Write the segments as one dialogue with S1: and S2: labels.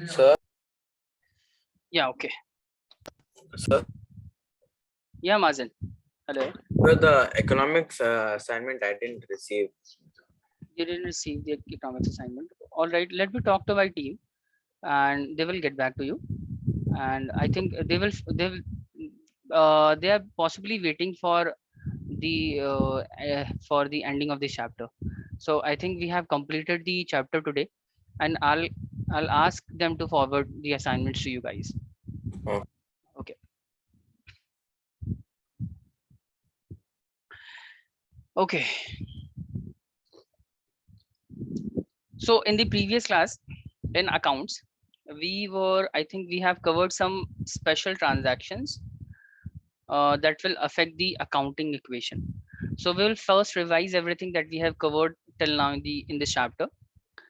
S1: Sir,
S2: Yeah, okay.
S1: sir,
S2: Yeah, Mazen. Hello.
S1: sir, the economics assignment I didn't receive.
S2: You didn't receive the economics assignment. All right, let me talk to my team and they will get back to you. And I think they are possibly waiting for the ending of this chapter. So I think we have completed the chapter today, and I'll ask them to forward the assignments to you guys.
S1: Oh.
S2: Okay. Okay. So in the previous class in accounts, I think we have covered some special transactions that will affect the accounting equation. So we will first revise everything that we have covered till now in this chapter.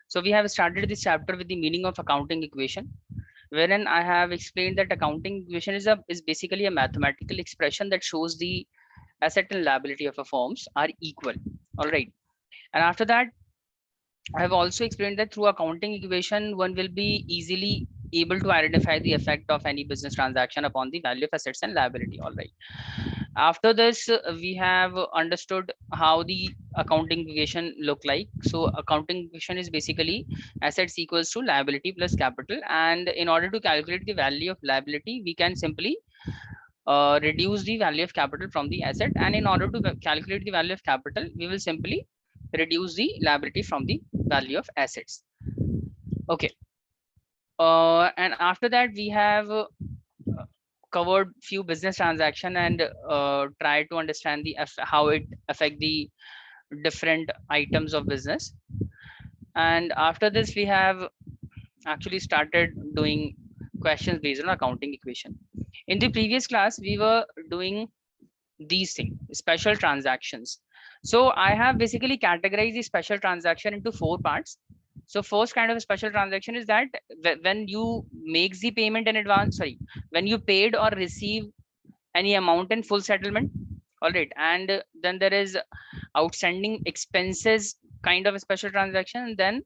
S2: So we have started this chapter with the meaning of accounting equation, wherein I have explained that accounting equation is basically a mathematical expression that shows the asset and liability of a firms are equal. All right. And after that, I have also explained that through accounting equation, one will be easily able to identify the effect of any business transaction upon the value of assets and liability. All right. After this, we have understood how the accounting equation look like. So accounting equation is basically assets equals to liability plus capital. And in order to calculate the value of liability, we can simply reduce the value of capital from the asset. And in order to calculate the value of capital, we will simply reduce the liability from the value of assets. Okay. And after that, we have covered few business transaction and try to understand how it affect the different items of business. And after this, we have actually started doing questions based on accounting equation. In the previous class, we were doing these things, special transactions. So I have basically categorized the special transaction into 4 parts. So first kind of a special transaction is that when you makes the payment in advance, sorry, when you paid or receive any amount in full settlement. All right. And then there is outstanding expenses kind of a special transaction, and then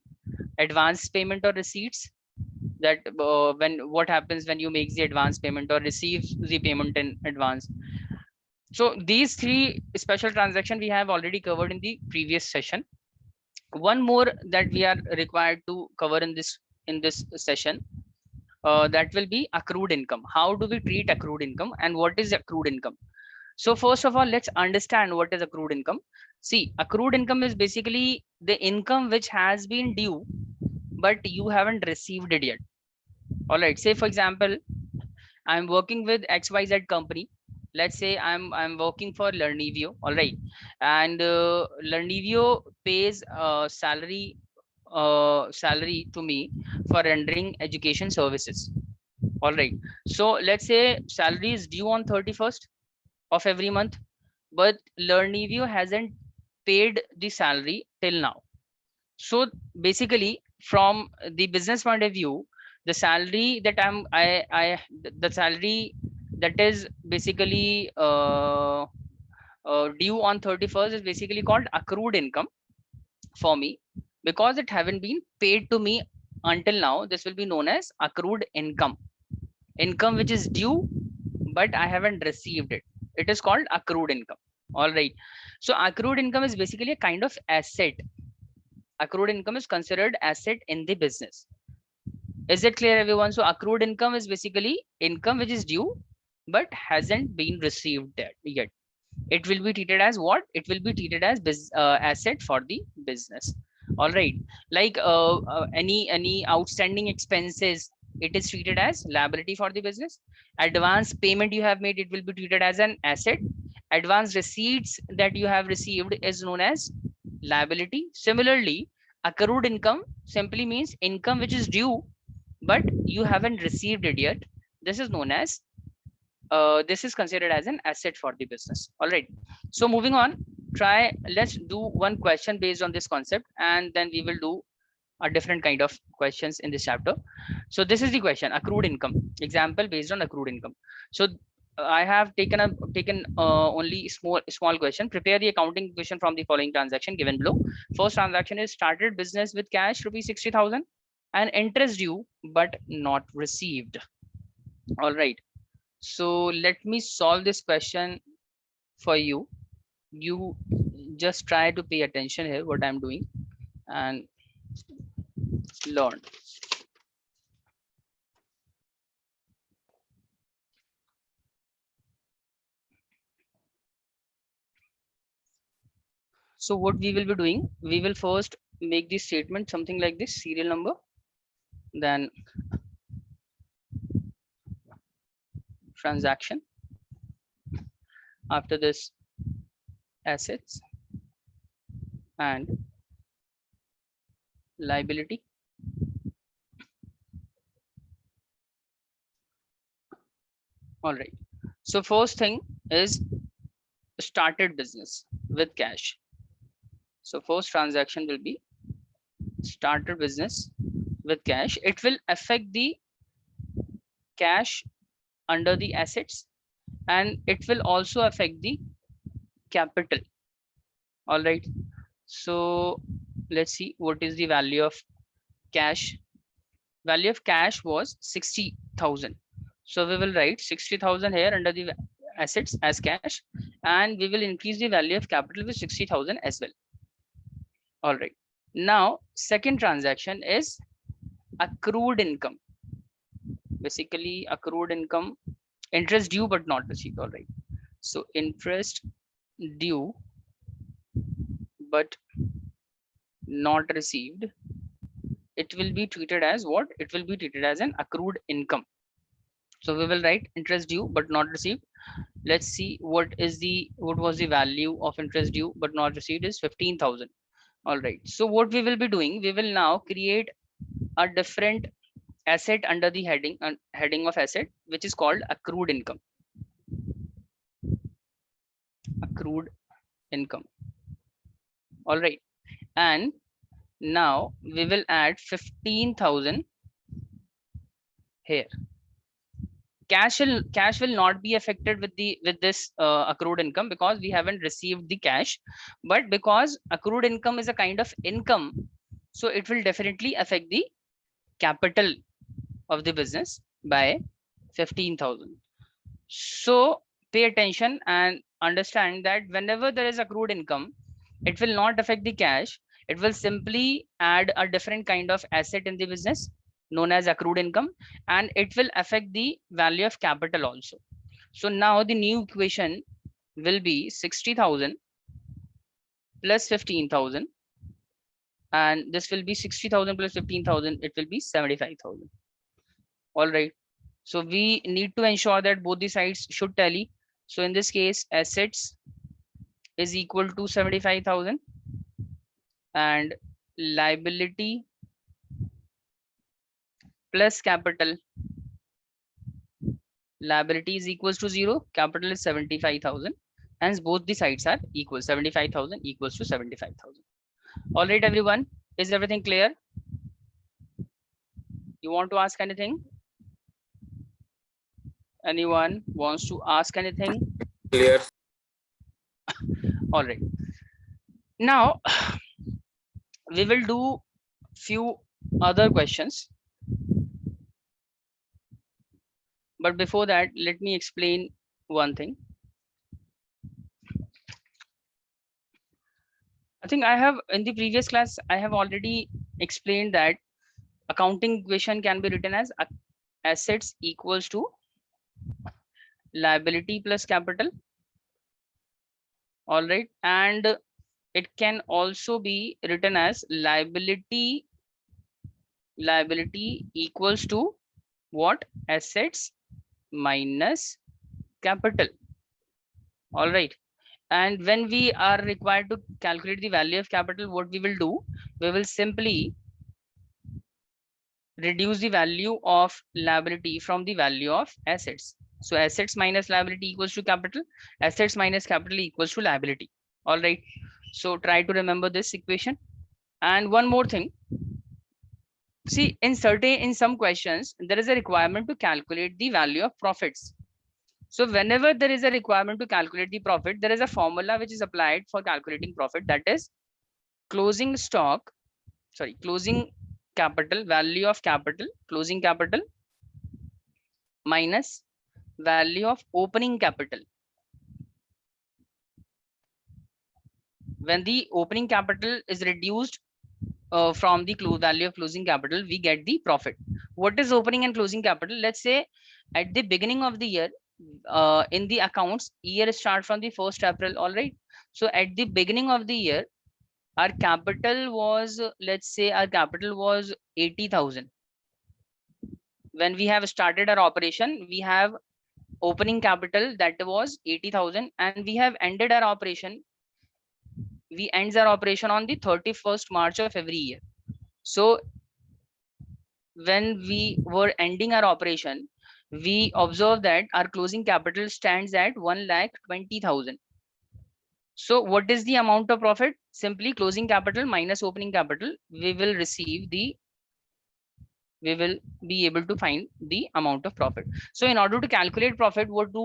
S2: advance payment or receipts, that when what happens when you make the advance payment or receive the payment in advance. So these 3 special transaction we have already covered in the previous session. One more that we are required to cover in this session, that will be accrued income. How do we treat accrued income and what is accrued income? So first of all, let's understand what is accrued income. See, accrued income is basically the income which has been due, but you haven't received it yet. All right. Say for example, I'm working with XYZ company. Let's say I'm working for Learnivio. All right. And Learnivio pays salary to me for rendering education services. All right. So let's say salary is due on 31st of every month, but Learnivio hasn't paid the salary till now. So basically, from the business point of view, the salary that the salary that is basically due on 31st is basically called accrued income for me, because it haven't been paid to me until now. This will be known as accrued income. Income which is due, but I haven't received it. It is called accrued income. All right. So accrued income is basically a kind of asset. Accrued income is considered asset in the business. Is it clear, everyone? So accrued income is basically income which is due but hasn't been received yet. It will be treated as what? It will be treated as asset for the business. All right. Like any outstanding expenses, it is treated as liability for the business. Advance payment you have made, it will be treated as an asset. Advance receipts that you have received is known as liability. Similarly, accrued income simply means income which is due but you haven't received it yet. This is known as this is considered as an asset for the business. All right. So moving on, let's do one question based on this concept, and then we will do a different kind of questions in this chapter. So this is the question: accrued income. Example based on accrued income. So I have taken only small question. Prepare the accounting equation from the following transaction given below. First transaction is started business with cash rupees 60,000. and interest due but not received. All right. So let me solve this question for you. You just try to pay attention here what I'm doing and learn. So what we will be doing, we will first make the statement something like this: serial number, then transaction, after this assets and liability. All right. So first thing is started business with cash. So first transaction will be started business with cash. It will affect the cash under the assets and it will also affect the capital. All right. So let's see what is the value of cash. Value of cash was 60,000. So we will write 60,000 here under the assets as cash, and we will increase the value of capital with 60,000 as well. All right. Now, second transaction is accrued income. Basically, accrued income, interest due but not received. All right. So interest due but not received, it will be treated as what? It will be treated as an accrued income. So we will write interest due but not received. Let's see what was the value of interest due but not received is 15,000. All right. So what we will be doing, we will now create a different asset under the heading of asset, which is called accrued income. Accrued income. All right. And now we will add 15,000 here. Cash will not be affected with this accrued income because we haven't received the cash, but because accrued income is a kind of income, so it will definitely affect the capital of the business by 15,000. So pay attention and understand that whenever there is accrued income, it will not affect the cash. It will simply add a different kind of asset in the business known as accrued income, and it will affect the value of capital also. So now the new equation will be 60,000 plus 15,000, and this will be 60,000 plus 15,000, it will be 75,000. All right. So we need to ensure that both the sides should tally. So in this case, assets is equal to 75,000 and liability plus capital. Liability is equals to 0, capital is 75,000. Hence both the sides are equal. 75,000 equals to 75,000. All right, everyone. Is everything clear? You want to ask anything? Anyone wants to ask anything?
S1: Clear.
S2: All right. Now we will do few other questions. But before that, let me explain one thing. I think I have in the previous class, I have already explained that accounting equation can be written as assets equals to liability plus capital. All right. And it can also be written as liability equals to what? Assets minus capital. All right. And when we are required to calculate the value of capital, what we will do, we will simply reduce the value of liability from the value of assets. So assets minus liability equals to capital, assets minus capital equals to liability. All right. So try to remember this equation. And one more thing. See, in some questions, there is a requirement to calculate the value of profits. So whenever there is a requirement to calculate the profit, there is a formula which is applied for calculating profit, that is closing capital, value of capital, closing capital minus value of opening capital. When the opening capital is reduced from the value of closing capital, we get the profit. What is opening and closing capital? Let's say at the beginning of the year, in the accounts, year start from the 1st April, all right? So at the beginning of the year, our capital was, let's say our capital was 80,000. When we have started our operation, we have opening capital that was 80,000, and we have ended our operation. We ends our operation on the 31st March of every year. So when we were ending our operation, we observed that our closing capital stands at 1,20,000. So what is the amount of profit? Simply closing capital minus opening capital. We will be able to find the amount of profit. So in order to calculate profit, what do?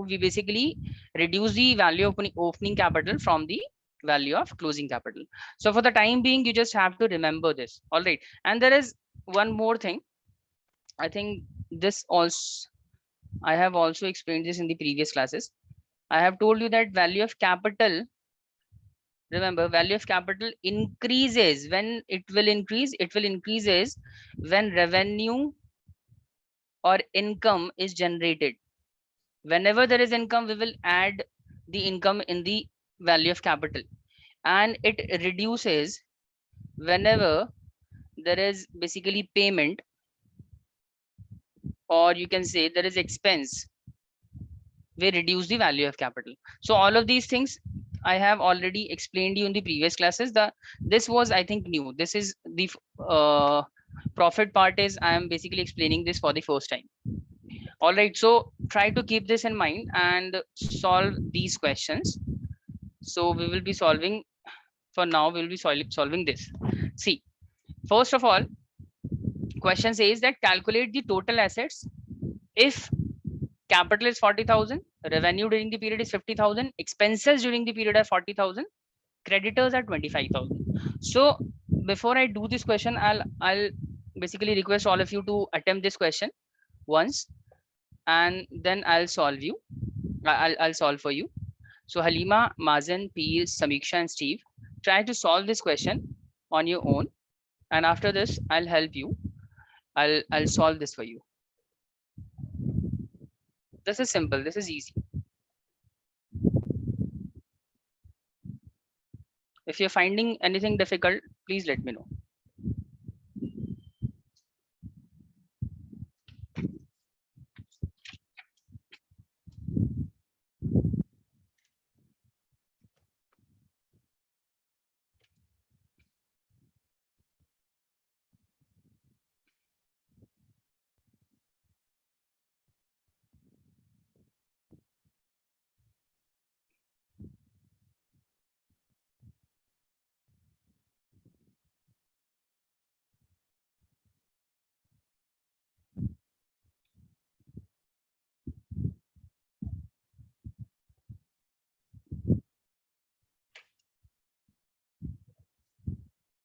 S2: We basically reduce the value of opening capital from the value of closing capital. So for the time being, you just have to remember this. All right. And there is one more thing. I think this also, I have also explained this in the previous classes. I have told you that value of capital, remember, value of capital increases. When it will increases when revenue or income is generated. Whenever there is income, we will add the income in the value of capital, and it reduces whenever there is basically payment, or you can say there is expense. We reduce the value of capital. So all of these things I have already explained you in the previous classes. This was, I think, new. This is the profit part is I am basically explaining this for the first time. All right, so try to keep this in mind and solve these questions. So we will be solving, for now we will be solving this. See, first of all, question says that calculate the total assets if capital is 40,000, revenue during the period is 50,000, expenses during the period are 40,000, creditors are 25,000. So before I do this question, I'll basically request all of you to attempt this question once, and then I'll solve you. I'll solve for you. So Halima, Mazen, Peel, Samiksha, and Steve, try to solve this question on your own, and after this, I'll help you. I'll solve this for you. This is simple. This is easy. If you're finding anything difficult, please let me know.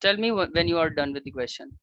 S2: Tell me when you are done with the question.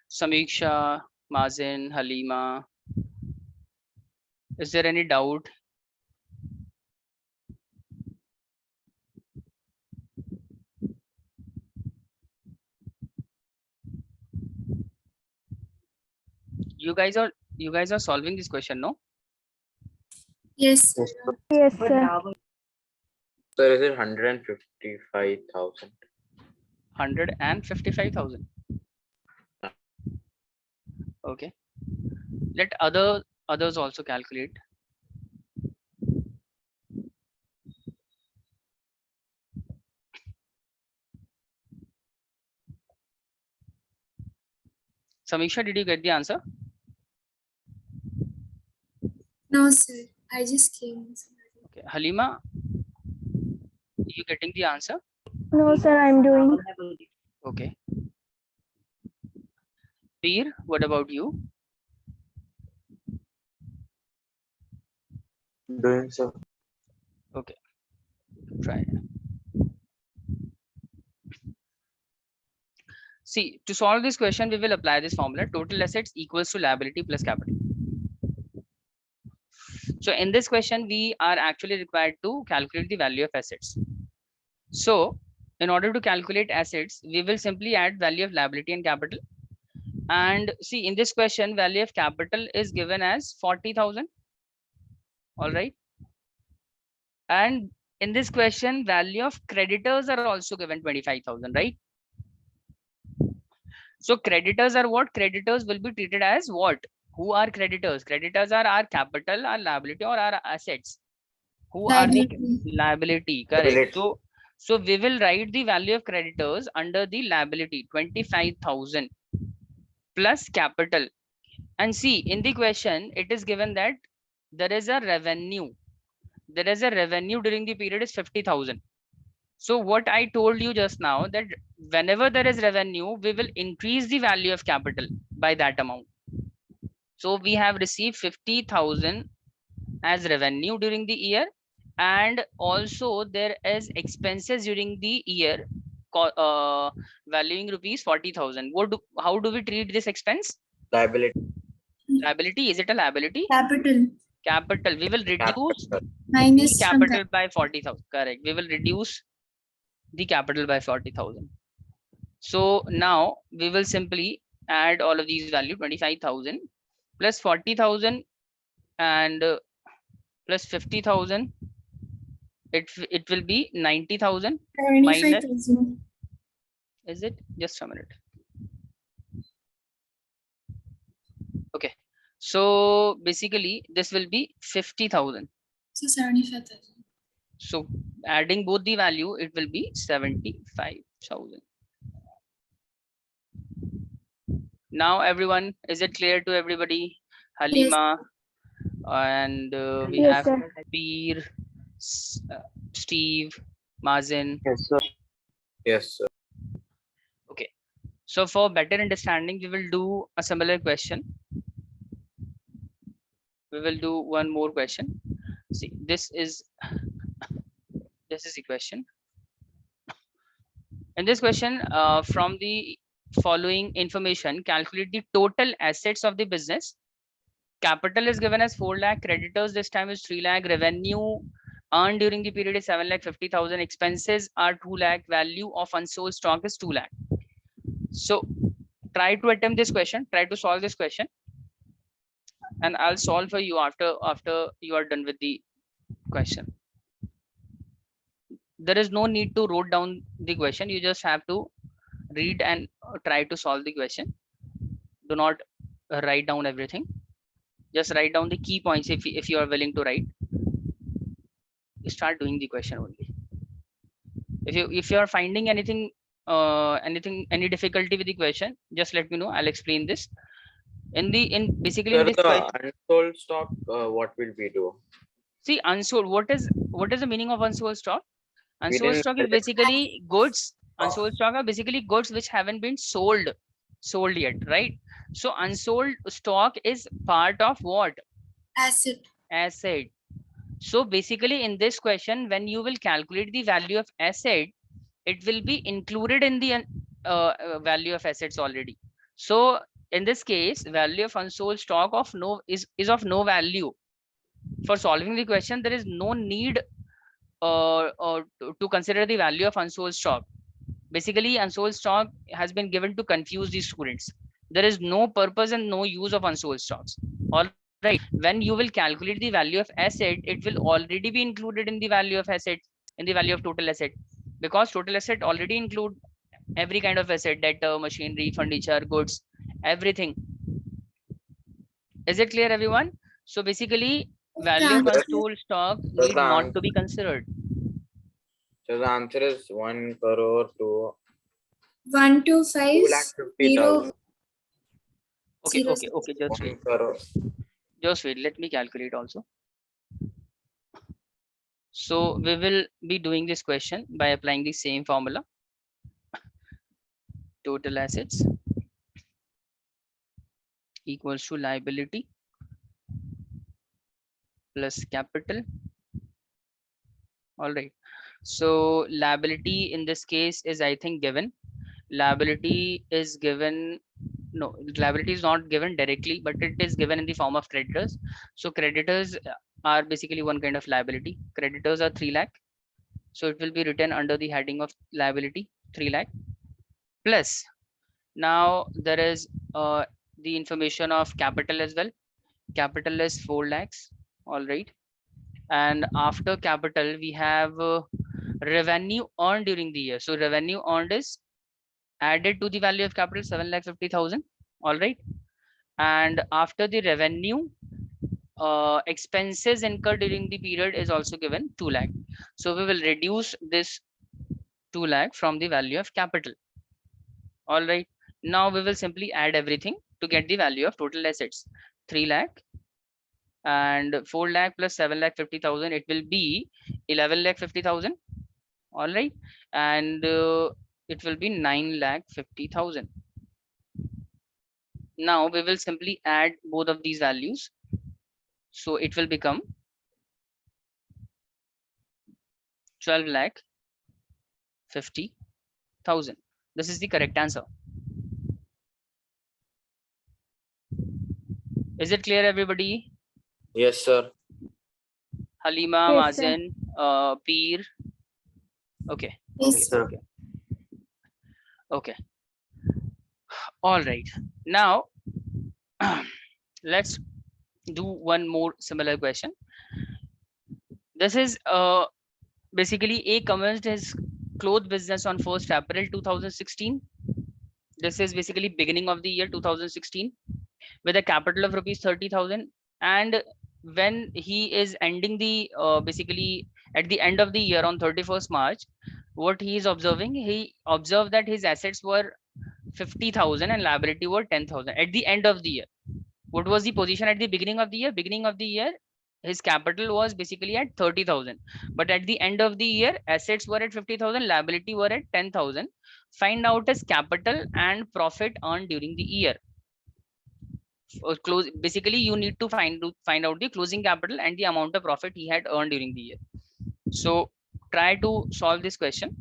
S2: Samiksha, Mazen, Halima, is there any doubt? You guys are solving this question, no?
S3: Yes.
S1: Yes, sir.
S4: Yes, sir.
S1: Sir, is it 155,000?
S2: 155,000. Okay. Let others also calculate. Samisha, did you get the answer?
S3: No, sir. I just came.
S2: Okay. Halima, you getting the answer?
S4: No, sir, I'm doing.
S2: Okay. Peer, what about you?
S1: Doing so.
S2: Okay. Try. See, to solve this question, we will apply this formula. Total assets equals to liability plus capital. So in this question, we are actually required to calculate the value of assets. So in order to calculate assets, we will simply add value of liability and capital. And see, in this question, value of capital is given as 40,000. All right. And in this question, value of creditors are also given 25,000, right? So creditors are what? Creditors will be treated as what? Who are creditors? Creditors are our capital, our liability, or our assets. Who are the liability? Correct.
S1: Liability.
S2: So we will write the value of creditors under the liability 25,000 plus capital. And see, in the question, it is given that there is a revenue. There is a revenue during the period is 50,000. So what I told you just now, that whenever there is revenue, we will increase the value of capital by that amount. So we have received 50,000 as revenue during the year, and also there is expenses during the year valuing rupees 40,000. How do we treat this expense?
S1: Liability.
S2: Liability, is it a liability?
S3: Capital.
S2: Capital. We will reduce
S1: Capital.
S3: Minus
S2: the
S3: from
S2: capital by 40,000. Correct. We will reduce the capital by 40,000. So now we will simply add all of these value 25,000 plus 40,000 and plus 50,000. It will be 90,000 minus.
S3: 25,000.
S2: Is it? Just a minute. Okay. So basically this will be 50,000.
S3: So 75,000.
S2: So adding both the value, it will be 75,000. Now everyone, is it clear to everybody? Halima, and we
S4: Yes,
S2: have
S4: sir.
S2: Peer, Steve, Mazen.
S1: Yes, sir. Yes, sir.
S2: Okay. So for better understanding, we will do a similar question. We will do one more question. See, this is the question. In this question, from the following information, calculate the total assets of the business. Capital is given as 4 lakh, creditors this time is 3 lakh, revenue earned during the period is 7,50,000, expenses are 2 lakh, value of unsold stock is 2 lakh. So try to attempt this question, try to solve this question, and I'll solve for you after you are done with the question. There is no need to write down the question, you just have to read and try to solve the question. Do not write down everything, just write down the key points. If you are willing to write, start doing the question only. If you are finding anything any difficulty with the question, just let me know, I'll explain this. Basically in
S1: Sir,
S2: this
S1: the
S2: question,
S1: unsold stock, what will we do?
S2: see, unsold, what is the meaning of unsold stock? Unsold
S1: didn't
S2: stock is
S1: select-
S2: basically goods. Unsold stock are basically goods which haven't been sold yet, right? So unsold stock is part of what? Asset. So basically in this question, when you will calculate the value of asset, it will be included in the value of assets already. So in this case, value of unsold stock is of no value. For solving the question, there is no need to consider the value of unsold stock. Basically, unsold stock has been given to confuse the students. There is no purpose and no use of unsold stocks. All right. When you will calculate the value of asset, it will already be included in the value of asset, in the value of total asset, because total asset already include every kind of asset, debtor, machinery, furniture, goods, everything. Is it clear, everyone? So basically, value of
S3: Yes.
S2: unsold stock need not to be considered.
S1: So the answer is 1 crore to
S3: 125
S1: 2,50,000.
S2: Okay,
S3: 0.
S2: okay, just
S1: 1
S2: wait.
S1: crore.
S2: Just wait. Let me calculate also. So we will be doing this question by applying the same formula. Total assets equals to liability plus capital. All right. So liability in this case is, I think, given. Liability is given. No, liability is not given directly, but it is given in the form of creditors. So creditors are basically one kind of liability. Creditors are 3 lakh. So it will be written under the heading of liability 3 lakh plus. Now there is the information of capital as well. Capital is 4 lakhs. All right. And after capital, we have revenue earned during the year. So revenue earned is added to the value of capital 7,50,000. All right. And after the revenue, expenses incurred during the period is also given 2 lakh. So we will reduce this 2 lakh from the value of capital. All right. Now we will simply add everything to get the value of total assets. 3 lakh and 4 lakh plus 7,50,000. It will be 11,50,000. All right. And it will be 9,50,000. Now we will simply add both of these values. So it will become 12,50,000. This is the correct answer. Is it clear, everybody?
S1: Yes, sir.
S2: Halima,
S4: Yes, sir.
S2: Mazen, Peer. Okay.
S3: Yes, sir.
S2: Okay. Okay. All right. Now let's do one more similar question. This is basically A commenced his cloth business on 1st April 2016. This is basically beginning of the year 2016 with a capital of rupees 30,000. And when he is ending the basically at the end of the year on 31st March, what he is observing, he observed that his assets were 50,000 and liability were 10,000 at the end of the year. What was the position at the beginning of the year? Beginning of the year, his capital was basically at 30,000, but at the end of the year, assets were at 50,000, liability were at 10,000. Find out his capital and profit earned during the year. Close, basically you need to find out the closing capital and the amount of profit he had earned during the year. So try to solve this question.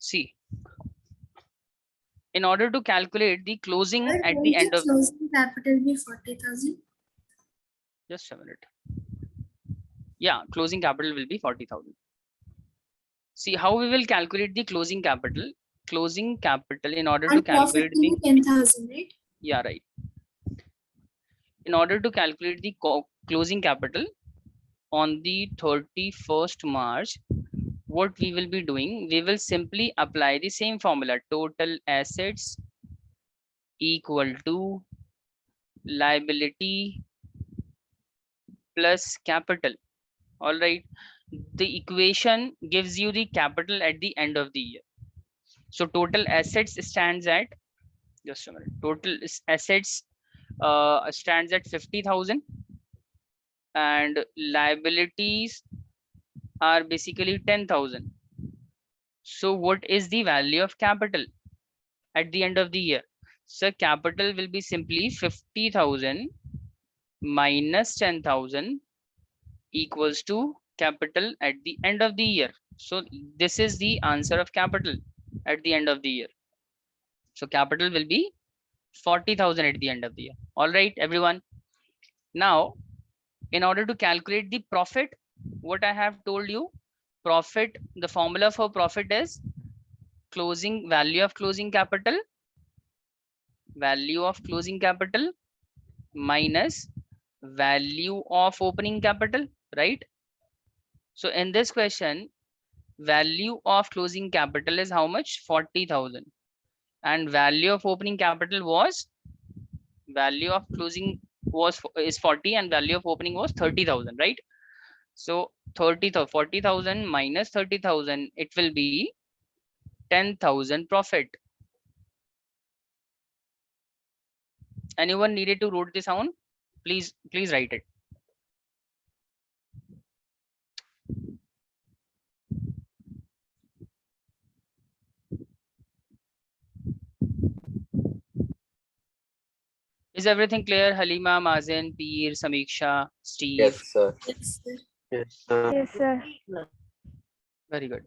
S2: See, in order to calculate the closing
S3: Sir,
S2: at
S3: will
S2: the end of,
S3: closing capital be 40,000?
S2: just a minute. Yeah, closing capital will be 40,000. See how we will calculate the closing capital. Closing capital, in order to
S3: And profit
S2: calculate
S3: will
S2: the,
S3: be 10,000, right?
S2: yeah, right. In order to calculate the closing capital on the 31st March, what we will be doing, we will simply apply the same formula. Total assets equal to liability plus capital. All right. The equation gives you the capital at the end of the year. So total assets stands at, just a minute, total assets stands at 50,000 and liabilities are basically 10,000. So what is the value of capital at the end of the year? So capital will be simply 50,000 minus 10,000 equals to capital at the end of the year. So this is the answer of capital. at the end of the year. So capital will be 40,000 at the end of the year. All right, everyone. Now, in order to calculate the profit, what I have told you, profit, the formula for profit is closing value of closing capital minus value of opening capital, right? So in this question, value of closing capital is how much? 40,000, and value of opening capital was, value of closing was is 40 and value of opening was 30,000, right? So 40,000 minus 30,000, it will be 10,000 profit. Anyone needed to write this down? Please write it. Is everything clear? Halima, Mazen, Peer, Samiksha, Steve.
S1: Yes, sir.
S3: Yes, sir.
S1: Yes, sir.
S4: Yes, sir.
S2: Very good.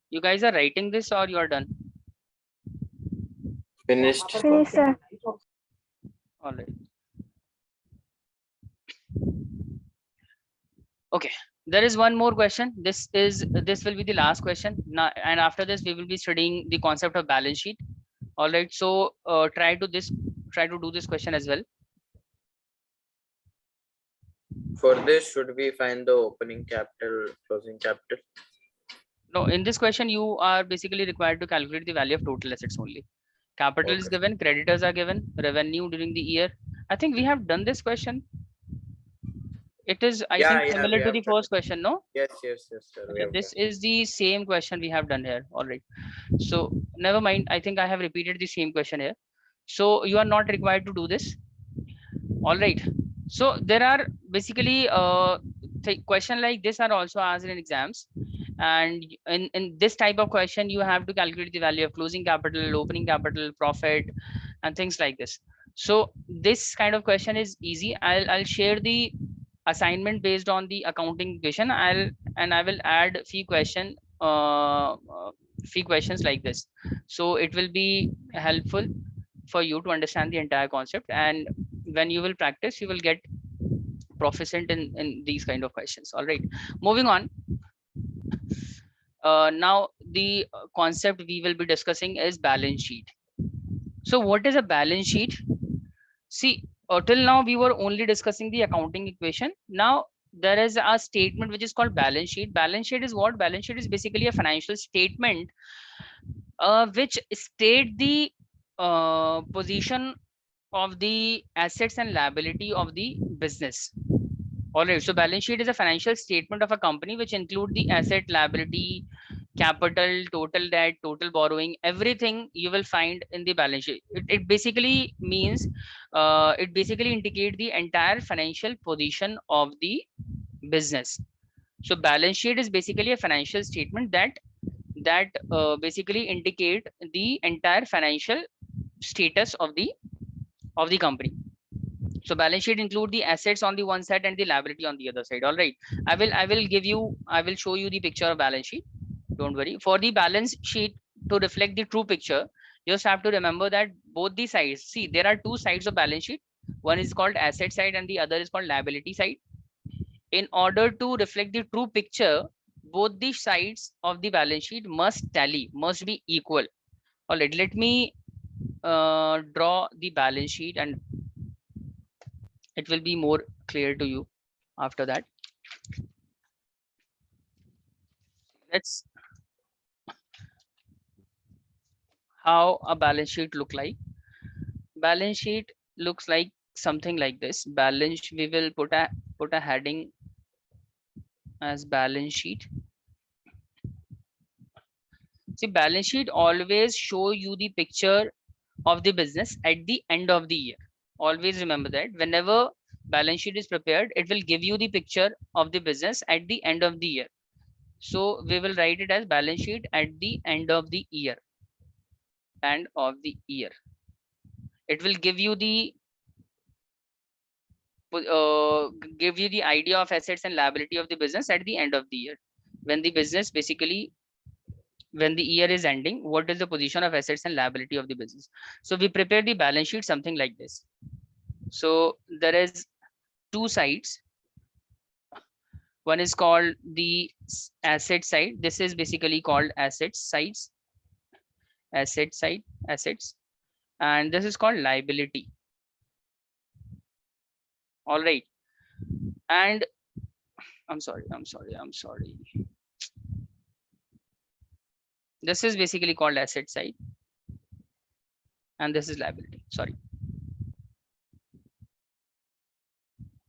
S2: You guys are writing this or you are done?
S1: Finished.
S4: Finish, sir.
S2: All right. Okay, there is one more question. This will be the last question now, and after this we will be studying the concept of balance sheet. All right, so try to do this question as well.
S1: For this, should we find the opening capital, closing capital?
S2: No, in this question you are basically required to calculate the value of total assets only. Capital is
S1: Okay.
S2: given, creditors are given, revenue during the year. I think we have done this question. It is, I
S1: Yeah,
S2: think,
S1: yeah,
S2: similar
S1: we
S2: to
S1: have
S2: the
S1: done
S2: first question, no?
S1: Yes, sir. We
S2: Okay,
S1: have
S2: this
S1: done.
S2: is the same question we have done here. All right. So never mind. I think I have repeated the same question here. So you are not required to do this. All right. So there are basically question like this are also asked in exams. And in this type of question, you have to calculate the value of closing capital, opening capital, profit, and things like this. So this kind of question is easy. I'll share the assignment based on the accounting question. I will add few questions like this. So it will be helpful for you to understand the entire concept, and when you will practice, you will get proficient in these kind of questions. All right, moving on. Now the concept we will be discussing is balance sheet. So what is a balance sheet? See, till now we were only discussing the accounting equation. Now there is a statement which is called balance sheet. Balance sheet is what? Balance sheet is basically a financial statement which state the position of the assets and liability of the business. All right, so balance sheet is a financial statement of a company which include the asset, liability, capital, total debt, total borrowing, everything you will find in the balance sheet. It basically means, it basically indicate the entire financial position of the business. So balance sheet is basically a financial statement that basically indicate the entire financial status of the company. So balance sheet include the assets on the one side and the liability on the other side. All right, I will show you the picture of balance sheet. Don't worry. For the balance sheet to reflect the true picture, you just have to remember that both the sides, see, there are two sides of balance sheet. One is called asset side and the other is called liability side. In order to reflect the true picture, both the sides of the balance sheet must tally, must be equal. All right, let me draw the balance sheet and it will be more clear to you after that. Let's how a balance sheet look like. Balance sheet looks like something like this. Balance, we will put a heading as balance sheet. See, balance sheet always show you the picture of the business at the end of the year. Always remember that whenever balance sheet is prepared, it will give you the picture of the business at the end of the year. So we will write it as balance sheet at the end of the year. End of the year. It will give you the give you the idea of assets and liability of the business at the end of the year. When the business basically, when the year is ending, what is the position of assets and liability of the business? So we prepare the balance sheet something like this. So there is two sides. One is called the asset side. This is basically called assets sides, asset side, assets, and this is called liability. All right. And I'm sorry. This is basically called asset side, and this is liability. Sorry.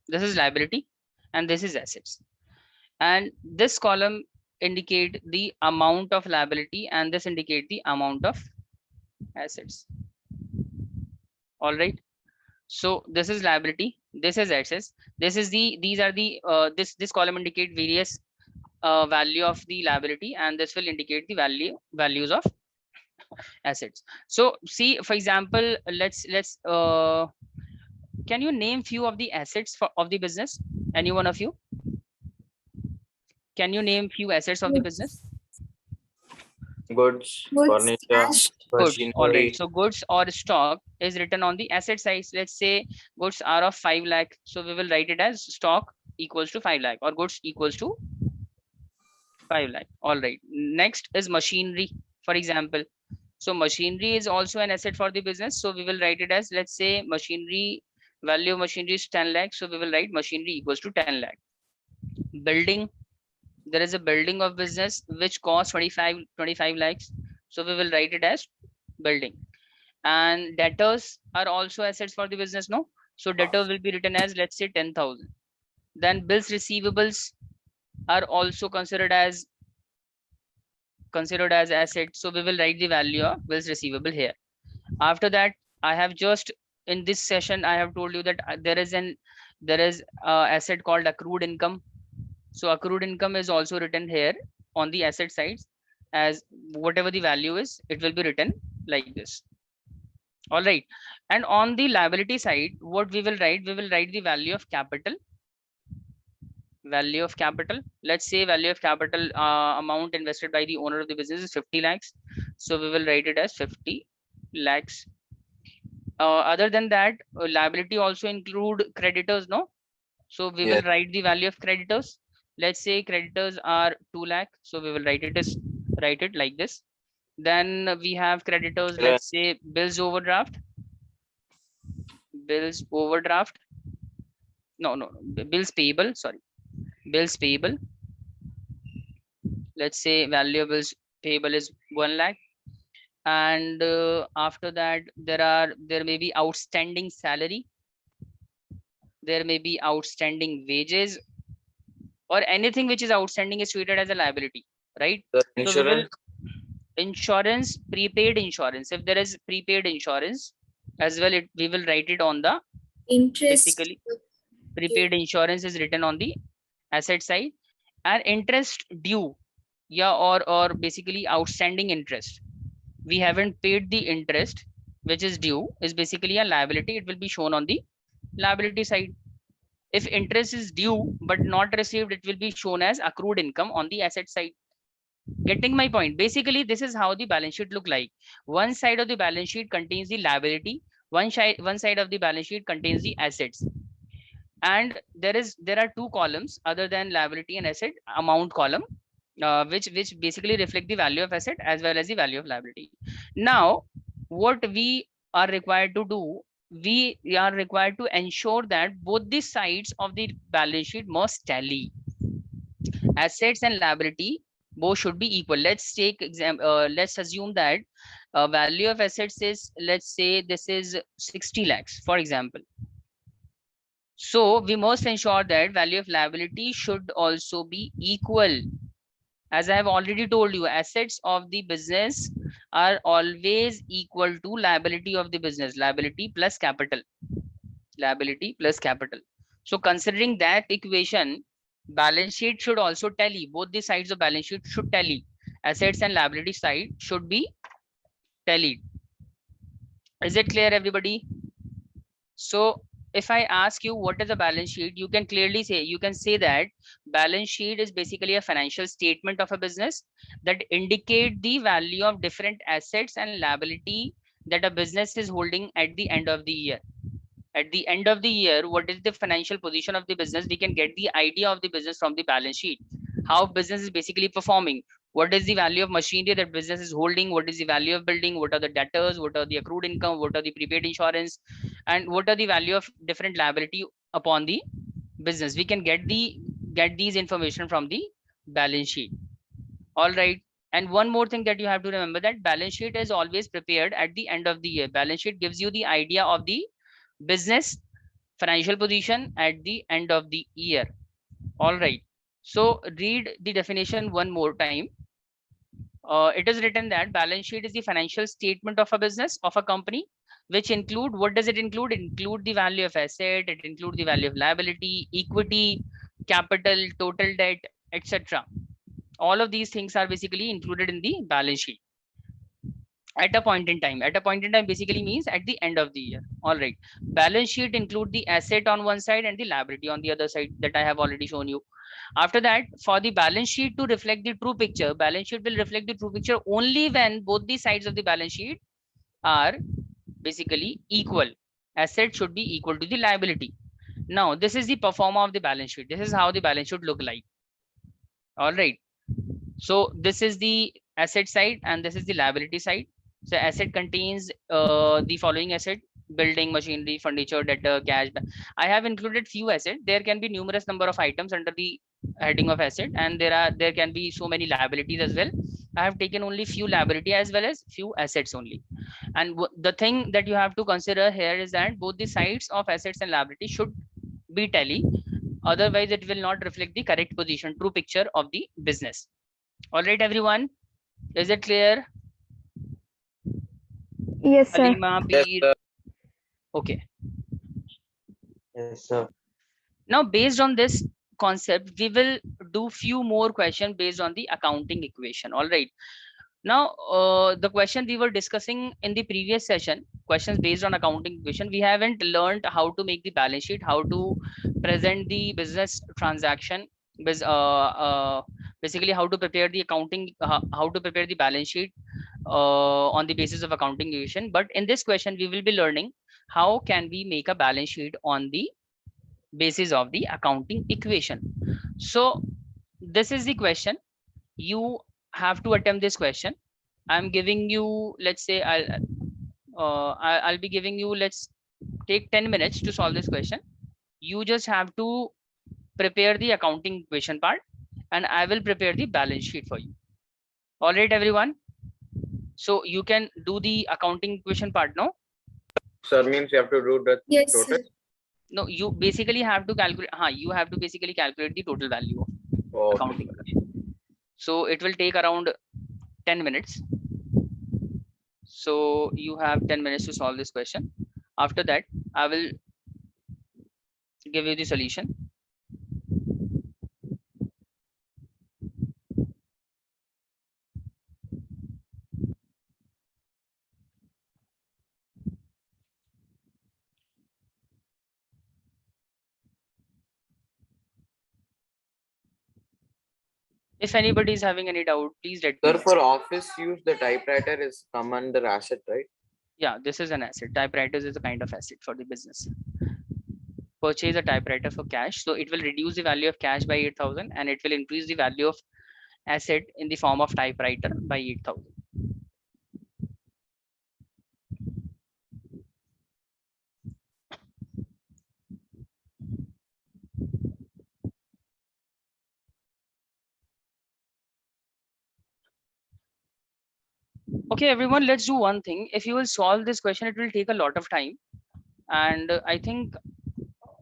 S2: This is liability, and this is assets. And this column indicate the amount of liability, and this indicate the amount of assets. All right. So this is liability, this is assets, this is the, these are the this column indicate various value of the liability, and this will indicate the values of assets. So see, for example, let's can you name few of the assets of the business? Any one of you? Can you name few assets of the business?
S1: Goods,
S3: Goods,
S1: furniture,
S3: cash.
S2: Goods. All right.
S1: machinery.
S2: So goods or stock is written on the asset side. Let's say goods are of 5 lakh. So we will write it as stock equals to 5 lakh, or goods equals to 5 lakh. All right. Next is machinery, for example. So machinery is also an asset for the business. So we will write it as, let's say machinery, value of machinery is 10 lakh. So we will write machinery equals to 10 lakh. Building, there is a building of business which costs 25 lakhs. So we will write it as building. And debtors are also assets for the business, no? So debtor will be written as, let's say 10,000. Then bills receivables are also considered as assets. So we will write the value of bills receivable here. After that, I have just in this session, I have told you that there is asset called accrued income. So accrued income is also written here on the asset side, as whatever the value is, it will be written like this. All right. And on the liability side, what we will write the value of capital. Value of capital. Let's say value of capital amount invested by the owner of the business is 50 lakhs. So we will write it as 50 lakhs. Other than that, liability also include creditors, no? So we will write the value of creditors. Let's say creditors are 2 lakh. So we will write it like this. Then we have creditors, let's say bills overdraft. Bills payable, sorry. Bills payable. Let's say value of bills payable is 1 lakh. And after that, there may be outstanding salary. There may be outstanding wages, or anything which is outstanding is treated as a liability, right? So we will insurance, prepaid insurance. If there is prepaid insurance as well, we will write it on the
S3: Interest.
S2: basically prepaid insurance is written on the asset side. And interest due, yeah, or basically outstanding interest. We haven't paid the interest which is due, is basically a liability. It will be shown on the liability side. If interest is due but not received, it will be shown as accrued income on the asset side. Getting my point? Basically, this is how the balance sheet look like. One side of the balance sheet contains the liability, one side of the balance sheet contains the assets. And there are two columns other than liability and asset, amount column, which basically reflect the value of asset as well as the value of liability. Now, what we are required to do, we are required to ensure that both the sides of the balance sheet must tally. Assets and liability both should be equal. Let's take let's assume that value of assets is, let's say this is 60 lakhs, for example. So we must ensure that value of liability should also be equal. As I have already told you, assets of the business are always equal to liability of the business, liability plus capital, liability plus capital. So considering that equation, balance sheet should also tally. Both the sides of balance sheet should tally. Assets and liability side should be tallied. Is it clear, everybody? So if I ask you what is a balance sheet, you can clearly say, you can say that balance sheet is basically a financial statement of a business that indicate the value of different assets and liability that a business is holding at the end of the year. At the end of the year, what is the financial position of the business? We can get the idea of the business from the balance sheet. How business is basically performing. What is the value of machinery that business is holding? What is the value of building? What are the debtors? What are the accrued income? What are the prepaid insurance? And what are the value of different liability upon the business? We can get these information from the balance sheet. All right. And one more thing that you have to remember, that balance sheet is always prepared at the end of the year. Balance sheet gives you the idea of the business financial position at the end of the year. All right. So read the definition one more time. It is written that balance sheet is the financial statement of a business, of a company, which include, what does it include? It include the value of asset, it include the value of liability, equity, capital, total debt, etc. All of these things are basically included in the balance sheet at a point in time. At a point in time basically means at the end of the year. All right. Balance sheet include the asset on one side and the liability on the other side, that I have already shown you. After that, for the balance sheet to reflect the true picture, balance sheet will reflect the true picture only when both the sides of the balance sheet are basically equal. Asset should be equal to the liability. Now, this is the performer of the balance sheet. This is how the balance should look like. All right. So this is the asset side and this is the liability side. So asset contains the following asset: building, machinery, furniture, debtor, cash. I have included few assets. There can be numerous number of items under the heading of asset, and there can be so many liabilities as well. I have taken only few liability as well as few assets only. And the thing that you have to consider here is that both the sides of assets and liability should be tally. Otherwise, it will not reflect the correct position, true picture of the business. All right, everyone. Is it clear?
S4: Yes, sir.
S2: Alima,
S1: Yes,
S2: Peer.
S1: sir.
S2: Okay.
S1: Yes, sir.
S2: Now, based on this concept, we will do few more questions based on the accounting equation. All right. Now, the question we were discussing in the previous session, questions based on accounting equation, we haven't learned how to make the balance sheet, how to present the business transaction, basically how to prepare the accounting, how to prepare the balance sheet on the basis of accounting equation. But in this question, we will be learning how can we make a balance sheet on the basis of the accounting equation. So this is the question. You have to attempt this question. I'm giving you, let's say I'll be giving you, let's take 10 minutes to solve this question. You just have to prepare the accounting equation part and I will prepare the balance sheet for you. All right, everyone. So you can do the accounting equation part now.
S1: Sir, means you have to do the
S3: Yes,
S1: total.
S3: sir.
S2: No, you basically have to calculate. You have to basically calculate the total value of
S1: Oh,
S2: accounting. So it will take around 10 minutes. So you have 10 minutes to solve this question. After that, I will give you the solution. If anybody is having any doubt, please let me
S1: Sir,
S2: know.
S1: for office use, the typewriter is come under asset, right?
S2: Yeah, this is an asset. Typewriters is a kind of asset for the business. Purchase a typewriter for cash. So it will reduce the value of cash by 8,000 and it will increase the value of asset in the form of typewriter by 8,000. Okay, everyone, let's do one thing. If you will solve this question, it will take a lot of time. And I think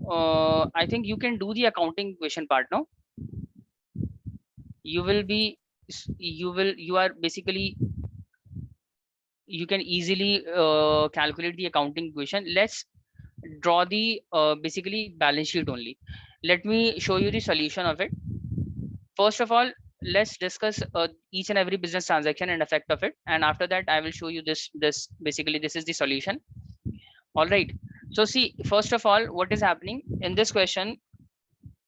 S2: you can do the accounting equation part now. You are basically, you can easily calculate the accounting equation. Let's draw the basically balance sheet only. Let me show you the solution of it. First of all, let's discuss each and every business transaction and effect of it. And after that, I will show you this basically this is the solution. All right. So see, first of all, what is happening in this question?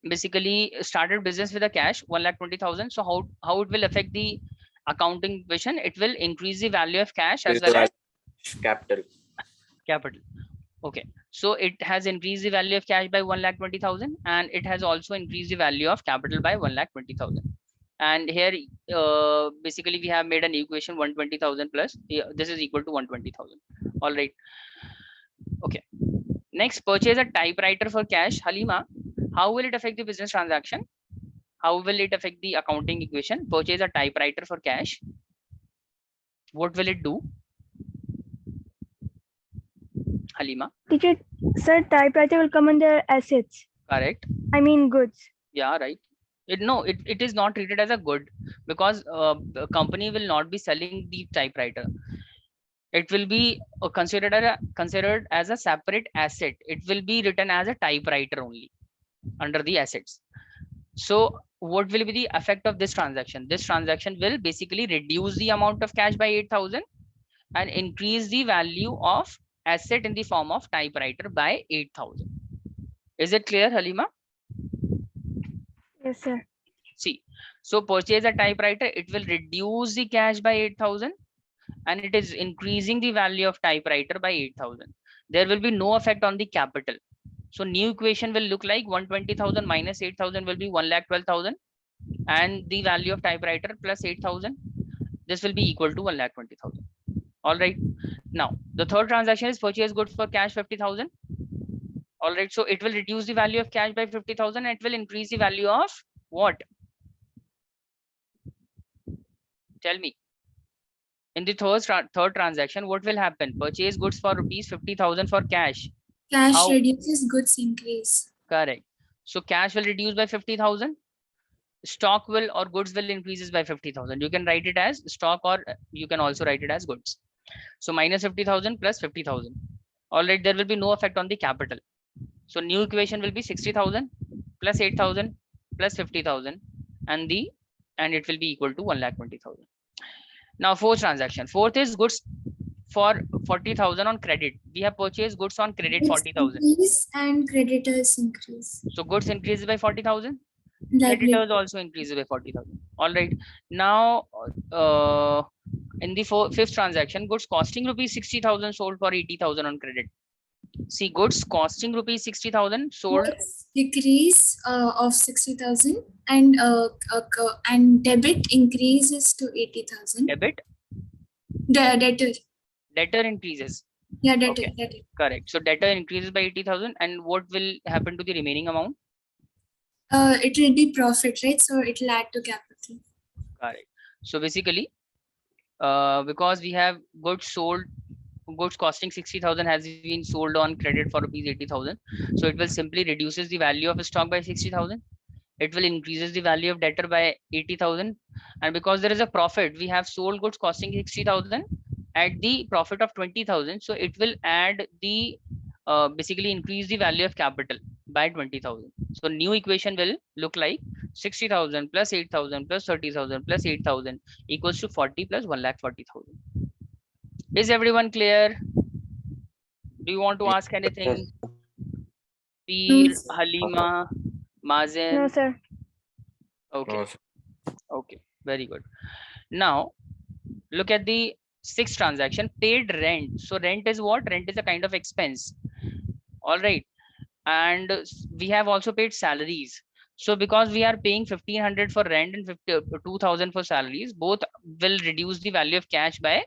S2: Basically, started business with a cash 1,20,000. So how it will affect the accounting equation? It will increase the value of cash as well as
S1: capital.
S2: capital. Okay, so it has increased the value of cash by 1,20,000, and it has also increased the value of capital by 1,20,000. And here basically we have made an equation 120,000 plus this is equal to 120,000. All right. Okay, next, purchase a typewriter for cash. Halima, how will it affect the business transaction? How will it affect the accounting equation? Purchase a typewriter for cash. What will it do? Halima?
S4: Teacher, sir, typewriter will come under assets.
S2: Correct.
S4: I mean goods.
S2: Yeah, right. It is not treated as a good, because the company will not be selling the typewriter. It will be considered as a separate asset. It will be written as a typewriter only under the assets. So what will be the effect of this transaction? This transaction will basically reduce the amount of cash by 8,000 and increase the value of asset in the form of typewriter by 8,000. Is it clear, Halima?
S4: Yes, sir.
S2: See, so purchase a typewriter, it will reduce the cash by 8,000 and it is increasing the value of typewriter by 8,000. There will be no effect on the capital. So new equation will look like 120,000 minus 8,000 will be 1,12,000, and the value of typewriter plus 8,000, this will be equal to 1,20,000. All right. Now the third transaction is purchase goods for cash 50,000. All right. So it will reduce the value of cash by 50,000 and it will increase the value of what? Tell me. In the third transaction, what will happen? Purchase goods for rupees 50,000 for cash.
S3: Cash
S2: How?
S3: reduces, goods increase.
S2: Correct. So cash will reduce by 50,000. Stock will or goods will increases by 50,000. You can write it as stock or you can also write it as goods. So minus 50,000 plus 50,000. All right, there will be no effect on the capital. So new equation will be 60,000 plus 8,000 plus 50,000 and it will be equal to 1,20,000. Now fourth transaction. Fourth is goods for 40,000 on credit. We have purchased goods on credit 40,000.
S3: Increase and creditors increase.
S2: So goods increases by 40,000.
S3: Liability.
S2: Creditors also increases by 40,000. All right. Now in the fifth transaction, goods costing rupees 60,000 sold for 80,000 on credit. See, goods costing rupees 60,000 sold.
S3: Goods decrease of 60,000 and debit increases to 80,000.
S2: Debit.
S3: Debtor.
S2: Debtor increases.
S3: Yeah, debtor.
S2: Okay.
S3: Debtor.
S2: Correct. So debtor increases by 80,000, and what will happen to the remaining amount?
S3: It will be profit, right? So it will add to capital.
S2: Correct. So basically, because we have goods sold, goods costing 60,000 has been sold on credit for rupees 80,000. So it will simply reduces the value of stock by 60,000. It will increases the value of debtor by 80,000. And because there is a profit, we have sold goods costing 60,000 at the profit of 20,000. So it will add the basically increase the value of capital by 20,000. So new equation will look like 60,000 plus 8,000 plus 30,000 plus 8,000 equals to 40 plus 1,40,000. Is everyone clear? Do you want to ask anything? Peer, Halima, Mazen?
S4: No, sir.
S2: Okay.
S1: No, sir.
S2: Okay, very good. Now look at the sixth transaction, paid rent. So rent is what? Rent is a kind of expense. All right. And we have also paid salaries. So because we are paying 1,500 for rent and 2,000 for salaries, both will reduce the value of cash by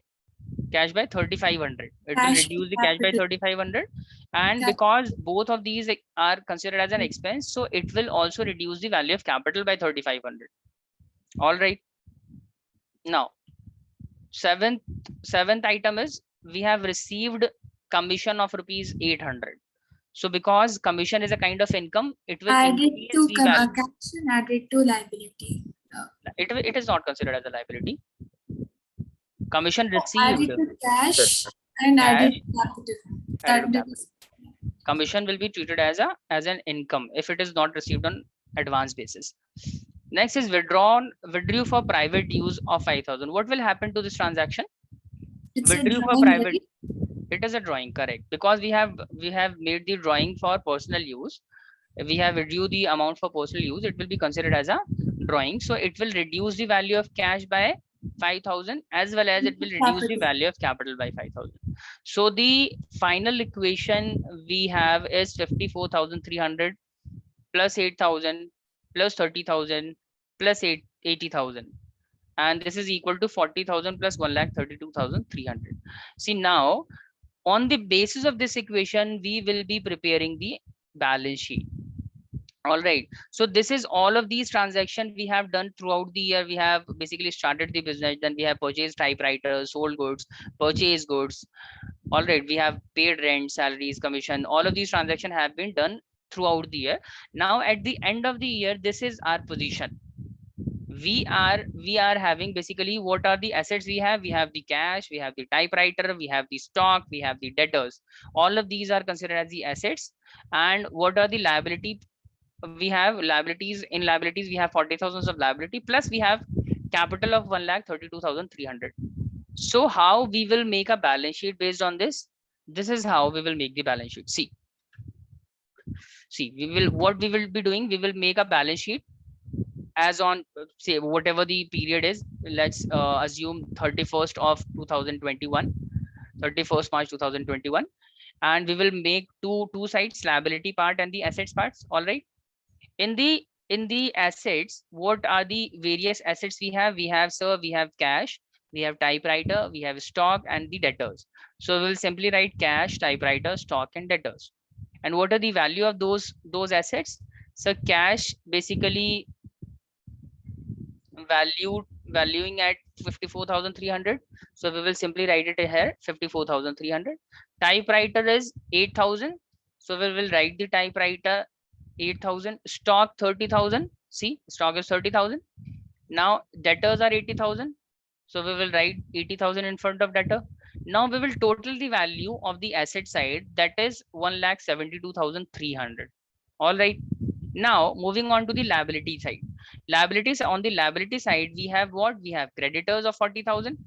S2: 3,500. It will reduce the cash by 3,500. And because both of these are considered as an expense, so it will also reduce the value of capital by 3,500. All right. Now, seventh item is we have received commission of rupees 800. So because commission is a kind of income, it will
S3: Added to
S2: increase the value.
S3: cash and added to liability.
S2: It is not considered as a liability. Commission
S3: Added
S2: received.
S3: to cash and added to capital.
S2: Added to capital. Commission will be treated as an income if it is not received on advance basis. Next is withdrew for private use of 5,000. What will happen to this transaction?
S3: It's
S2: Withdrew for
S3: withdrawing,
S2: private.
S3: right?
S2: It is a drawing, correct, because we have made the drawing for personal use. We have reduced the amount for personal use. It will be considered as a drawing. So it will reduce the value of cash by 5,000 as well as it will reduce the
S3: Capital.
S2: value of capital by 5,000. So the final equation we have is 54,300 plus 8,000 plus 30,000 plus 80,000. And this is equal to 40,000 plus 1,32,300. See, now on the basis of this equation, we will be preparing the balance sheet. All right. So this is all of these transactions we have done throughout the year. We have basically started the business, then we have purchased typewriters, sold goods, purchased goods. All right. We have paid rent, salaries, commission. All of these transactions have been done throughout the year. Now at the end of the year, this is our position. We are having basically what are the assets we have the cash, we have the typewriter, we have the stock, we have the debtors. All of these are considered as the assets. And what are the liability? We have liabilities. In liabilities we have 40,000 of liability, plus we have capital of 1,32,300. So how we will make a balance sheet based on this? This is how we will make the balance sheet. See, what we will be doing, we will make a balance sheet as on, say, whatever the period is. Let's assume 31st of 2021, 31st March 2021, and we will make two sides, liability part and the assets parts. All right. In the assets, what are the various assets we have? We have, sir, we have cash, we have typewriter, we have stock, and the debtors. So we'll simply write cash, typewriter, stock, and debtors. And what are the value of those assets? So cash basically valuing at 54,300. So we will simply write it here, 54,300. Typewriter is 8,000. So we will write the typewriter 8,000. Stock 30,000. See, stock is 30,000. Now debtors are 80,000. So we will write 80,000 in front of debtor. Now we will total the value of the asset side, that is 1,72,300. All right. Now moving on to the liability side. Liabilities, on the liability side, we have what? We have creditors of 40,000.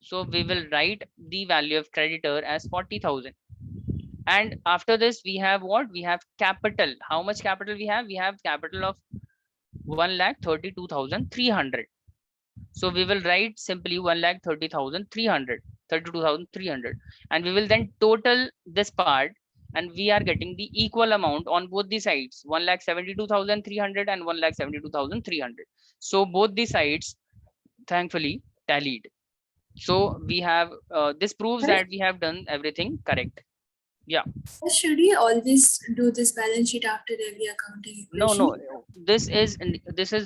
S2: So we will write the value of creditor as 40,000. And after this, we have what? We have capital. How much capital we have? We have capital of 1,32,300. So we will write simply 1,30,300, 32,300, and we will then total this part, and we are getting the equal amount on both the sides, 1,72,300 and 1,72,300. So both the sides thankfully tallied. So we have this proves that we have done everything correct. Yeah.
S3: Should we always do this balance sheet after every accounting equation?
S2: No, this is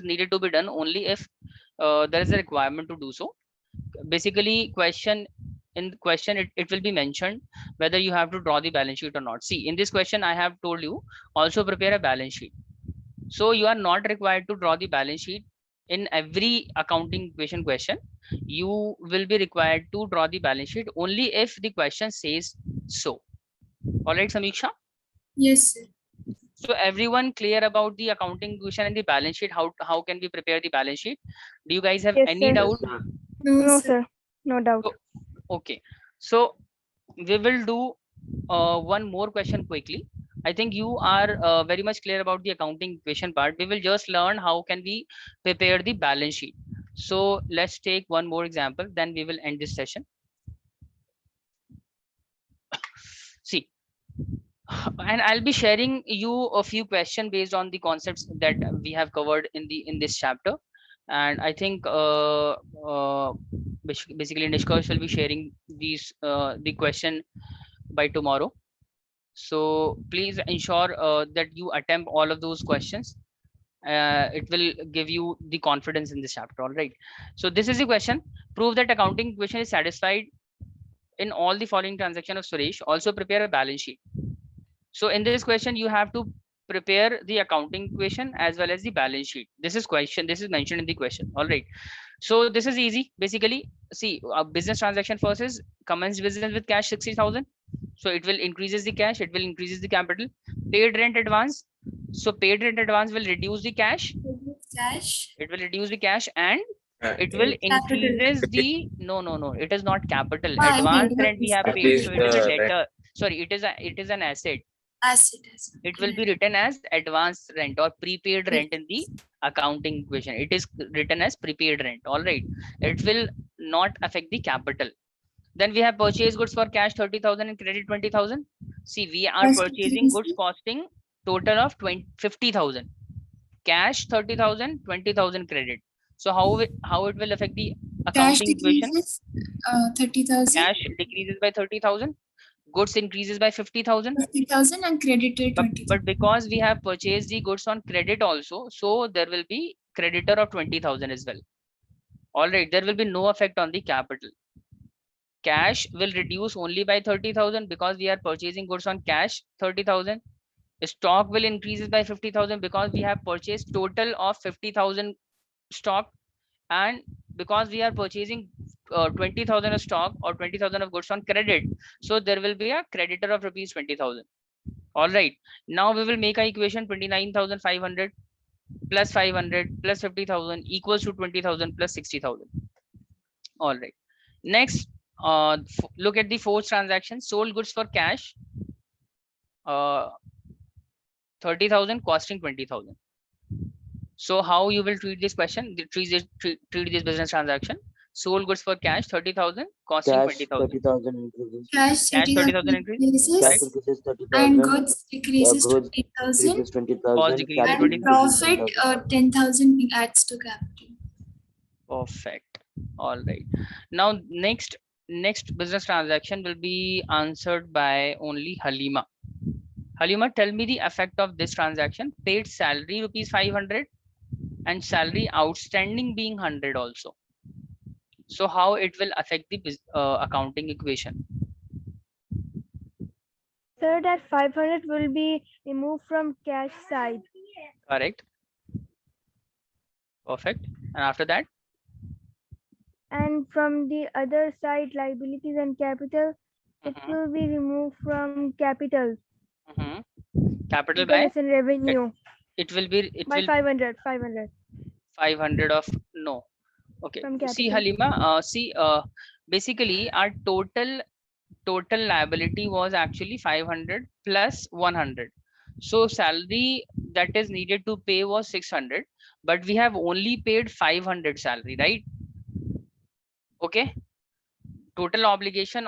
S2: needed to be done only if there is a requirement to do so. Basically, in the question it will be mentioned whether you have to draw the balance sheet or not. See, in this question I have told you also prepare a balance sheet. So you are not required to draw the balance sheet in every accounting question. You will be required to draw the balance sheet only if the question says so. All right, Samiksha?
S3: Yes, sir.
S2: So everyone clear about the accounting question and the balance sheet? How can we prepare the balance sheet? Do you guys have
S4: Yes,
S2: any
S4: sir.
S2: doubt?
S4: No, sir. No doubt.
S2: Okay, so we will do one more question quickly. I think you are very much clear about the accounting question part. We will just learn how can we prepare the balance sheet. So let's take one more example, then we will end this session. See, and I'll be sharing you a few questions based on the concepts that we have covered in this chapter. And I think basically Nishkash will be sharing these the question by tomorrow. So please ensure that you attempt all of those questions. It will give you the confidence in this chapter. All right. So this is the question. Prove that accounting equation is satisfied in all the following transaction of Suresh. Also prepare a balance sheet. So in this question, you have to prepare the accounting equation as well as the balance sheet. This is mentioned in the question. All right. So this is easy. Basically, see, a business transaction first is commenced business with cash 60,000. So it will increases the cash, it will increases the capital. Paid rent advance. So paid rent advance will reduce the cash.
S3: Cash.
S2: It will reduce the cash and It will
S3: Capital.
S2: increases the no, it is not capital.
S3: I mean,
S2: Advance
S3: what
S2: rent we
S3: is
S2: have
S3: that?
S2: paid, so it is a
S1: At least,
S2: debtor. Sorry, it is an asset.
S3: Asset.
S2: It will be written as advance rent or prepaid
S3: Yes.
S2: rent in the accounting equation. It is written as prepaid rent. All right. It will not affect the capital. Then we have purchase goods for cash 30,000 and credit 20,000. See, we are
S3: Cash
S2: purchasing goods
S3: decreases.
S2: costing total of 50,000. Cash 30,000, 20,000 credit. So how it will affect the
S3: Cash
S2: accounting equation?
S3: decreases 30,000.
S2: Cash decreases by 30,000. Goods increases by 50,000.
S3: 50,000 and credited 20,000.
S2: But because we have purchased the goods on credit also, so there will be creditor of 20,000 as well. All right, there will be no effect on the capital. Cash will reduce only by 30,000 because we are purchasing goods on cash 30,000. Stock will increase by 50,000 because we have purchased total of 50,000 stock, and because we are purchasing 20,000 of stock or 20,000 of goods on credit, so there will be a creditor of rupees 20,000. All right, now we will make a equation 29,500 plus 500 plus 50,000 equals to 20,000 plus 60,000. All right, next look at the fourth transaction. Sold goods for cash 30,000 costing 20,000. So how you will treat this question? Treat this business transaction. Sold goods for cash 30,000 costing
S5: Cash
S2: 20,000.
S5: 30,000 increases.
S3: Cash
S2: Cash 30,000 increase.
S5: Cash
S3: increases
S5: increases
S3: and
S5: 30,000.
S3: goods decreases
S5: Goods
S3: 20,000
S5: increases 20,000.
S2: Cost decreases
S3: and
S2: 20,000.
S3: profit 10,000 adds to capital.
S2: Perfect. All right. Now next business transaction will be answered by only Halima. Halima, tell me the effect of this transaction. Paid salary rupees 500 and salary outstanding being 100 also. So how it will affect the accounting equation?
S4: Sir, that 500 will be removed from cash side.
S2: Correct. Perfect. And after that?
S4: And from the other side, liabilities and capital, it
S2: Mhm.
S4: will be removed from capital.
S2: Capital
S4: Because
S2: by?
S4: it's in revenue.
S2: It will be,
S4: By 500.
S2: 500 of, no. Okay.
S4: From
S2: See
S4: capital.
S2: Halima, basically our total liability was actually 500 plus 100. So salary that is needed to pay was 600, but we have only paid 500 salary, right? Okay. Total obligation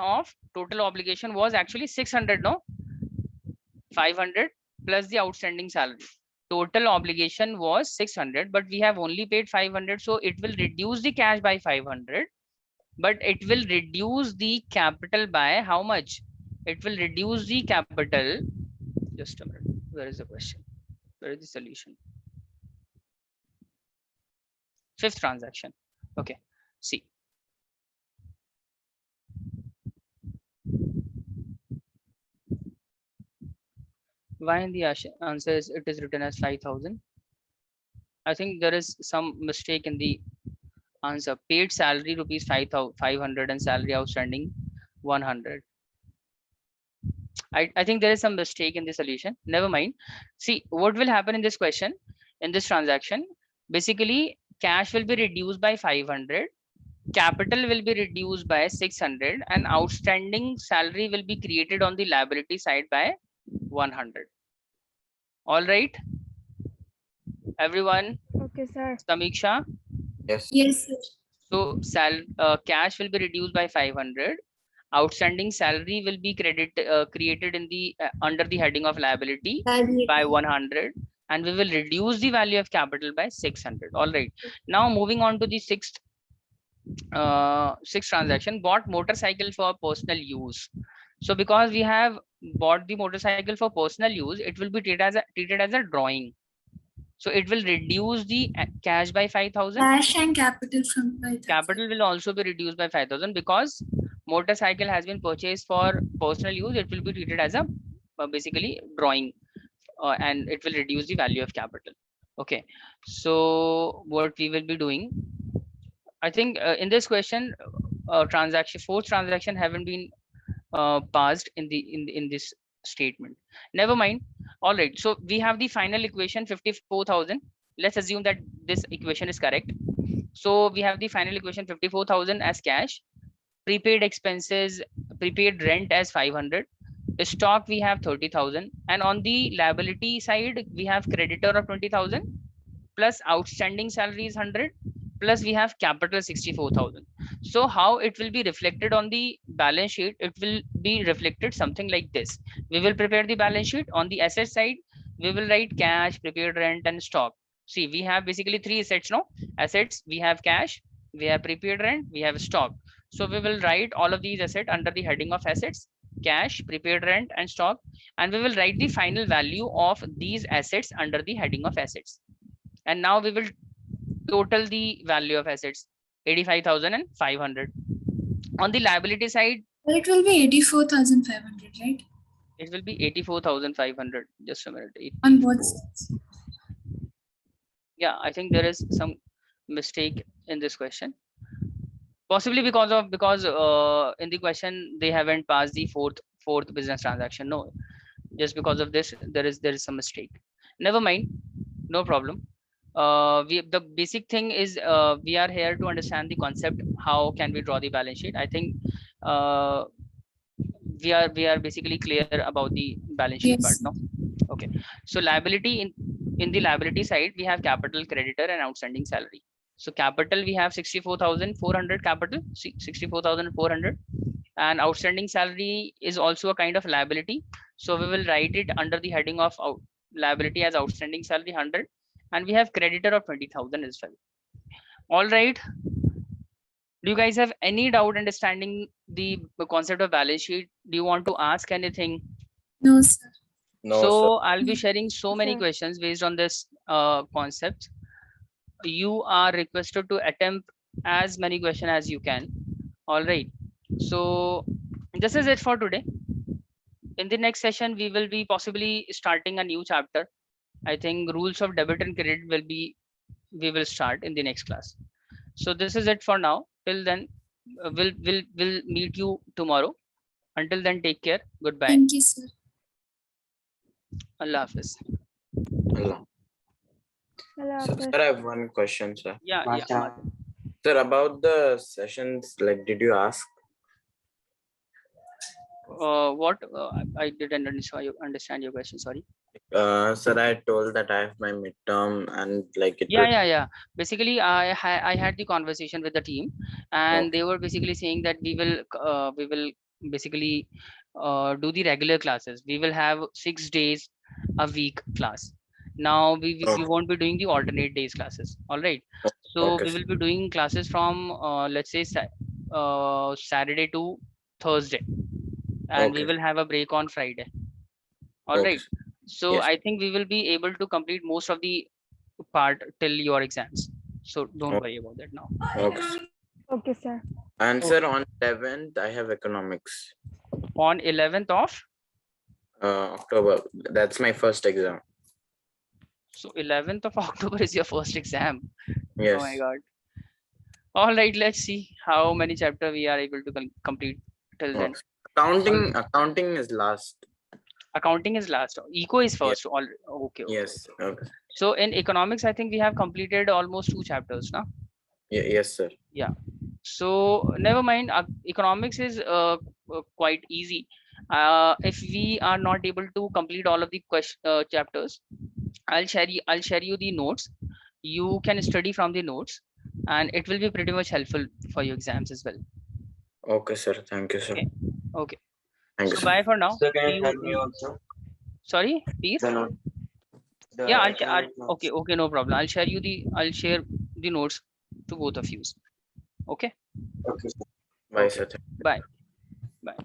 S2: was actually 600, no? 500 plus the outstanding salary. Total obligation was 600, but we have only paid 500. So it will reduce the cash by 500, but it will reduce the capital by how much? It will reduce the capital. Just a minute. Where is the question? Where is the solution? Fifth transaction. Okay. See. Why in the answer is it is written as 5,000? I think there is some mistake in the answer. Paid salary rupees 500 and salary outstanding 100. I think there is some mistake in the solution. Never mind. See, what will happen in this question, in this transaction? Basically, cash will be reduced by 500, capital will be reduced by 600, and outstanding salary will be created on the liability side by 100. All right, everyone.
S4: Okay, sir.
S2: Samiksha.
S1: Yes.
S3: Yes, sir.
S2: So cash will be reduced by 500. Outstanding salary will be created in the under the heading of liability by 100, and we will reduce the value of capital by 600. All right. Now moving on to the sixth transaction. Bought motorcycle for personal use. So because we have bought the motorcycle for personal use, it will be treated as a drawing. So it will reduce the cash by 5,000.
S3: Cash and capital from 5,000.
S2: Capital will also be reduced by 5,000 because motorcycle has been purchased for personal use. It will be treated as a basically drawing, and it will reduce the value of capital. Okay. So what we will be doing, I think in this question, fourth transaction haven't been passed in this statement. Never mind. All right. So we have the final equation 54,000. Let's assume that this equation is correct. So we have the final equation 54,000 as cash, prepaid expenses, prepaid rent as 500, stock we have 30,000, and on the liability side we have creditor of 20,000 plus outstanding salary is 100 plus we have capital 64,000. So how it will be reflected on the balance sheet? It will be reflected something like this. We will prepare the balance sheet. On the asset side, we will write cash, prepaid rent, and stock. See, we have basically three assets now. Assets, we have cash, we have prepaid rent, we have stock. So we will write all of these assets under the heading of assets, cash, prepaid rent, and stock. And we will write the final value of these assets under the heading of assets. And now we will total the value of assets 85,500. On the liability side,
S3: Well, it will be 84,500, right?
S2: it will be 84,500. Just a minute.
S3: On both
S2: 84.
S3: sides.
S2: Yeah, I think there is some mistake in this question. Possibly because in the question they haven't passed the fourth business transaction. No, just because of this there is some mistake. Never mind, no problem. The basic thing is we are here to understand the concept. How can we draw the balance sheet? I think we are basically clear about the balance sheet part
S3: Yes.
S2: now. Okay, so liability in the liability side we have capital, creditor, and outstanding salary. So capital we have 64,400 capital, 64,400, and outstanding salary is also a kind of liability. So we will write it under the heading of liability as outstanding salary 100, and we have creditor of 20,000 as well. All right. Do you guys have any doubt understanding the concept of balance sheet? Do you want to ask anything?
S3: No, sir.
S1: No,
S2: So
S1: sir.
S2: I'll be sharing so many
S4: Sir.
S2: questions based on this concept. You are requested to attempt as many questions as you can. All right. So this is it for today. In the next session, we will be possibly starting a new chapter. I think rules of debit and credit we will start in the next class. So this is it for now. Till then, we'll meet you tomorrow. Until then, take care. Goodbye.
S3: Thank you, sir.
S2: Allah Hafiz.
S1: Allah.
S4: Allah
S1: So,
S4: Hafiz.
S1: sir, I have one question, sir.
S2: Yeah.
S1: Sir, about the sessions, like, did you ask?
S2: What? I didn't understand your question. Sorry.
S1: Sir, I told that I have my midterm and like it.
S2: Yeah. Basically, I had the conversation with the team, and they were basically saying that we will basically do the regular classes. We will have 6 days a week class. Now we won't be doing the alternate days classes. All right. So
S1: Okay,
S2: we will be doing classes from let's say Saturday to Thursday, and we
S1: Okay.
S2: will have a break on Friday. All
S1: Okay,
S2: right. So
S1: Yes.
S2: I think we will be able to complete most of the part till your exams. So don't
S1: Okay.
S2: worry about that now.
S1: Okay. Sir.
S4: Okay, sir.
S1: And sir, on 11th, I have economics.
S2: On 11th of,
S1: October. That's my first exam.
S2: so 11th of October is your first exam.
S1: Yes.
S2: Oh my God. All right, let's see how many chapter we are able to complete till then.
S1: Okay. Accounting is last.
S2: Accounting is last. Eco is first. All okay.
S1: Yes. Okay.
S2: So in economics, I think we have completed almost 2 chapters now.
S1: Yes, sir.
S2: So never mind. Economics is quite easy. If we are not able to complete all of the chapters, I'll share you the notes. You can study from the notes, and it will be pretty much helpful for your exams as well.
S1: Okay, sir. Thank you, sir.
S2: Okay.
S1: Thank you,
S2: So
S1: sir.
S2: bye for now.
S5: So can
S2: See
S5: you
S2: you
S5: help me
S2: in-
S5: also?
S2: Sorry, please.
S5: The note. The
S2: Yeah,
S5: economic notes.
S2: okay, no problem. I'll share the notes to both of you. Okay.
S5: Okay, sir.
S1: Bye, sir.
S2: Bye.
S3: Bye.